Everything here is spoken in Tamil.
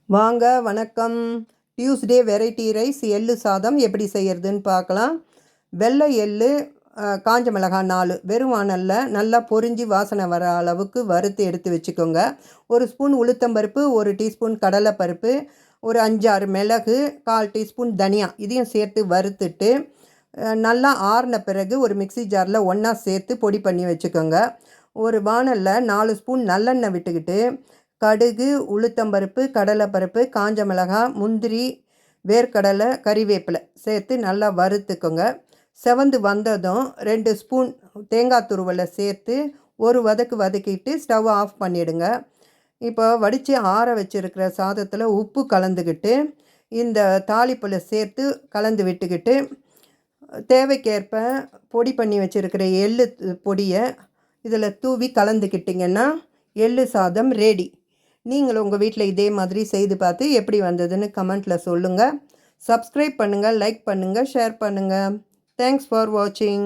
வாங்க வணக்கம். டியூஸ்டே வெரைட்டி ரைஸ் எள்ளு சாதம் எப்படி செய்யறதுன்னு பார்க்கலாம். வெள்ளை எள்ளு, காஞ்ச மிளகாய் 4 வெறும் வாணல்ல நல்லா பொரிஞ்சு வாசனை வர அளவுக்கு வறுத்து எடுத்து வச்சுக்கோங்க. 1 ஸ்பூன் உளுத்தம்பருப்பு, 1 டீஸ்பூன் கடலைப்பருப்பு, ஒரு 5-6 மிளகு, 1/4 டீஸ்பூன் தனியா இதையும் சேர்த்து வறுத்துட்டு நல்லா ஆறின பிறகு ஒரு மிக்சி ஜாரில் ஒன்றா சேர்த்து பொடி பண்ணி வச்சுக்கோங்க. ஒரு வாணலில் 4 ஸ்பூன் நல்லெண்ணெய் விட்டுக்கிட்டு கடுகு, உளுத்தம்பருப்பு, கடலைப்பருப்பு, காஞ்ச மிளகாய், முந்திரி, வேர்க்கடலை, கறிவேப்பிலை சேர்த்து நல்லா வறுத்துக்கோங்க. செவந்து வந்ததும் 2 ஸ்பூன் தேங்காய் துருவலை சேர்த்து ஒரு வதக்கிட்டு ஸ்டவ் ஆஃப் பண்ணிவிடுங்க. இப்போ வடித்து ஆற வச்சுருக்கிற சாதத்தில் உப்பு கலந்துக்கிட்டு இந்த தாளிப்பில் சேர்த்து கலந்து விட்டுக்கிட்டு தேவைக்கேற்ப பொடி பண்ணி வச்சுருக்கிற எள்ளு பொடியை இதில் தூவி கலந்துக்கிட்டிங்கன்னா எள்ளு சாதம் ரெடி. நீங்களும் உங்கள் வீட்டில் இதே மாதிரி செய்து பார்த்து எப்படி வந்ததுன்னு கமெண்ட்டில் சொல்லுங்கள். சப்ஸ்கிரைப் பண்ணுங்கள், லைக் பண்ணுங்கள், ஷேர் பண்ணுங்கள். தேங்க்ஸ் ஃபார் வாட்சிங்.